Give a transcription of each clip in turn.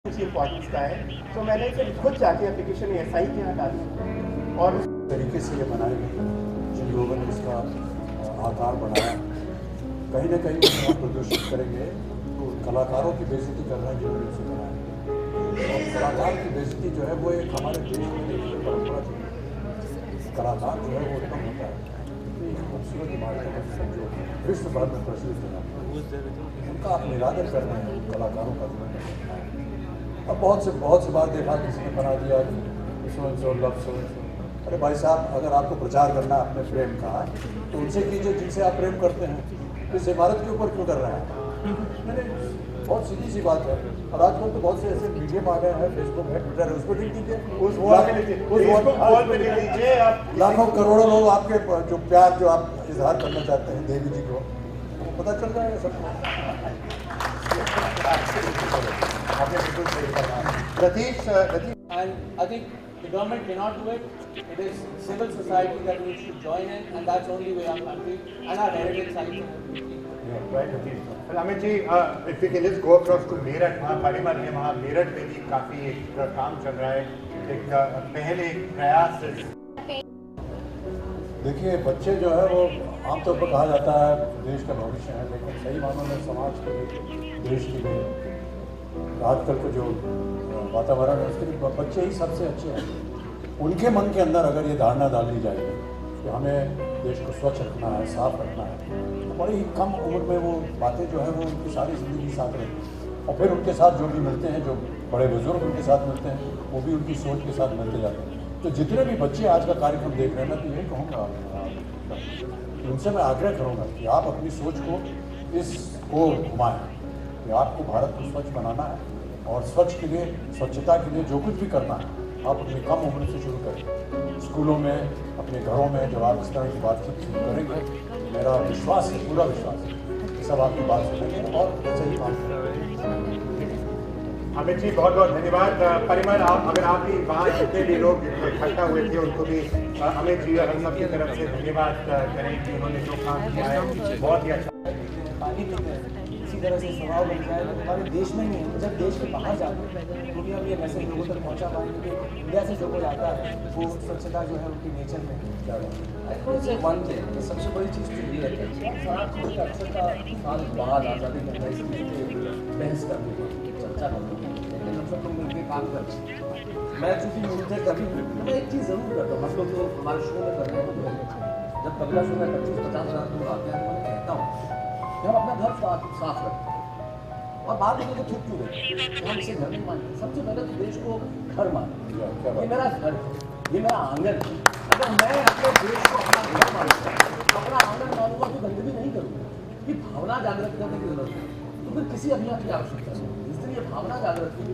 उसकी इम्पोर्टेंस का है, तो मैंने फिर खुद जाके एप्लीकेशन SI के यहाँ डाली और उस तरीके से ये बनाई गई, जिन लोगों ने इसका आकार बढ़ाया, कहीं ना कहीं हम प्रदर्शित करेंगे तो कलाकारों की बेइज्जती कर रहे हैं जिन्होंने उसे बनाया। और कलाकार की बेइज्जती जो है वो एक हमारे देश में देखिए परंपरा चली है। कलाकार जो है वो उत्तम होता है, तो एक खूबसूरत इमारतें हैं जो विश्व भर में प्रचलित है, उनका आप निरादर कर रहे हैं कलाकारों का जो। अब बहुत से बार देखा किसी ने बना दिया सो लव सो। अरे भाई साहब, अगर आपको प्रचार करना है अपने प्रेम का तो उनसे कीजिए जिनसे आप प्रेम करते हैं। इस इमारत के ऊपर क्यों कर रहे हैं? मैंने बहुत सीधी सी बात है। और आजकल तो बहुत से ऐसे मीडियम आ गए हैं, फेसबुक है, ट्विटर है, उसको लिख दीजिए, उस वॉल पे लिख दीजिए। आप लाखों करोड़ों लोग आपके जो प्यार जो आप इजहार करना चाहते हैं देवी जी को, वो पता चल जाएगा सबको। And I think the government cannot do it. It is civil society that needs to join in, and that's the only way our country and our heritage sites. right, Amit ji, if we can just go across to Meerut, वहाँ परिमल है, वहाँ मेरठ में भी काफी एक काम चल रहा है, एक पहले प्रयास। देखिए, बच्चे जो है वो आमतौर पर कहा जाता है देश का भविष्य है, लेकिन सही मानों में समाज के लिए, देश के लिए, आजकल को जो वातावरण है उसके लिए बच्चे ही सबसे अच्छे हैं। उनके मन के अंदर अगर ये धारणा डाल दी जाएगी कि हमें देश को स्वच्छ रखना है, साफ रखना है, तो बड़ी ही कम उम्र में वो बातें जो है वो उनकी सारी ज़िंदगी साथ रहती। और फिर उनके साथ जो भी मिलते हैं, जो बड़े बुजुर्ग उनके साथ मिलते हैं, वो भी उनकी सोच के साथ मिलते जाते हैं। तो जितने भी बच्चे आज का कार्यक्रम देख रहे हैं, मैं तो यही कहूँगा, उनसे मैं आग्रह करूँगा कि आप अपनी सोच को इस ओर घुमाएं कि आपको भारत को स्वच्छ बनाना है, और स्वच्छ के लिए, स्वच्छता के लिए जो कुछ भी करना है आप अपनी कम उम्र से शुरू करें। स्कूलों में, अपने घरों में जब आप इस तरह की बातचीत शुरू करेंगे, मेरा विश्वास है, पूरा विश्वास है कि सब आपकी बात सुनेंगे और सही काम करेंगे। अमित जी, बहुत बहुत धन्यवाद। परिमल, अगर आप भी वहाँ जितने भी लोग इकट्ठा हुए थे उनको भी अमित जी और हम सब की तरफ से धन्यवाद करें कि उन्होंने जो काम किया है बहुत ही अच्छा। पानी पीते हैं, इसी तरह से स्वभाव बन जाए तो हमारे देश में नहीं, जब देश के बाहर जाते हैं तो भी हम ये मैसेज लोगों तक पहुँचा पाएंगे कि इंडिया से जो कोई आता है वो स्वच्छता जो है उनकी नेचर में है। वन थे सबसे बड़ी चीज़ तो ये है कि 60 साल बाद आज़ादी के अंदर इस चीज़ पे बहस करने को, चर्चा करने को, लेकिन हम सब लोग मिलकर काम करते हैं। मैं चूँकि मुझे कभी मैं एक चीज़ ज़रूर करता हूँ, हम लोग जो हमारे शुरू में कर रहे हैं, जब पगला शो में 25-50 हज़ार लोग आते हैं तो मैं कहता हूँ कि हम अपना घर साफ रखते हैं और बाद में तो थूक क्यों देते, हम इसे घर नहीं मानते। सबसे पहले तो देश को घर मानते हैं। ये मेरा घर है, ये मेरा आंगन है। अगर मैं अपने देश को अपना घर मानूंगा, अपना आंगन मानूंगा तो गंदगी नहीं करूँगा। ये भावना जागृत करने की जरूरत है, तो फिर किसी अभियान की आवश्यकता नहीं। इसलिए ये भावना जागृत की,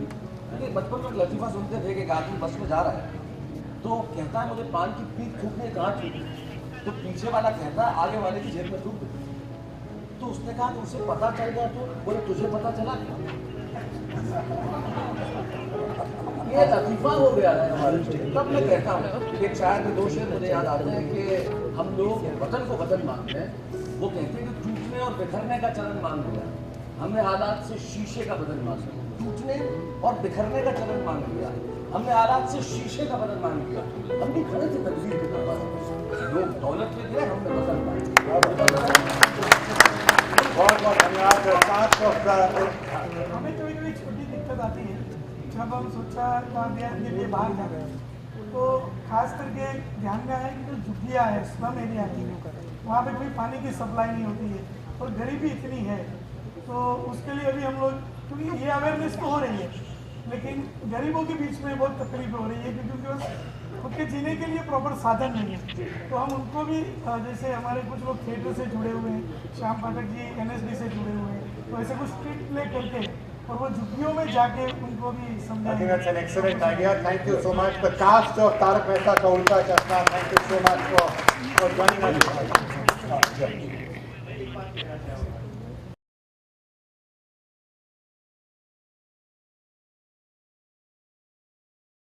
क्योंकि बचपन में लतीफ़ा सुनते थे कि एक आदमी बस में जा रहा है तो कहता है मुझे पान की पीठ थूकने कहाँ थूकी, तो पीछे वाला कहता है आगे वाले की जेब में थूक दे। तो उसने कहा कि उसे पता चल गया, तो बोले तुझे पता चला क्या? ये लतीफा हो गया है हमारे। तब मैं कहता हूँ कि शायद में 2 शेर मुझे याद आते हैं कि हम लोग वतन को वतन मानते हैं। वो कहते हैं कि टूटने और बिखरने का चलन मान लिया हमने, हालात से शीशे का बदन मान लिया। टूटने और बिखरने का चलन मान लिया हमने, हालात से शीशे का बदन मान लिया। हम भी खड़े थे तकदीर के दरबार, लोग दौलत में गए, हमने वतन पाया। बहुत बहुत धन्यवाद। हमें कभी कभी छोटी दिक्कत आती है जब हम स्वच्छता अभियान के लिए बाहर जाते हैं, तो खास करके ध्यान में आया कि जो झुग्गियाँ है स्लम एरिया की, वहाँ पे कोई पानी की सप्लाई नहीं होती है और गरीबी इतनी है। तो उसके लिए अभी हम लोग, क्योंकि ये अवेयरनेस तो हो रही है लेकिन गरीबों के बीच में बहुत तकलीफ हो रही है क्योंकि उनके पास खुद के जीने के लिए प्रॉपर साधन नहीं है। तो हम उनको भी, जैसे हमारे कुछ लोग थिएटर से जुड़े हुए हैं, श्याम पाठक जी NSD से जुड़े हुए हैं, तो ऐसे कुछ स्ट्रिक्ट प्ले करके और वो झुग्गियों में जाके उनको भी समझाएंगे। I think that's an excellent idea. Thank you so much. The cast of Tarak Mehta Ka Ulta Chashma, thank you so much for joining us.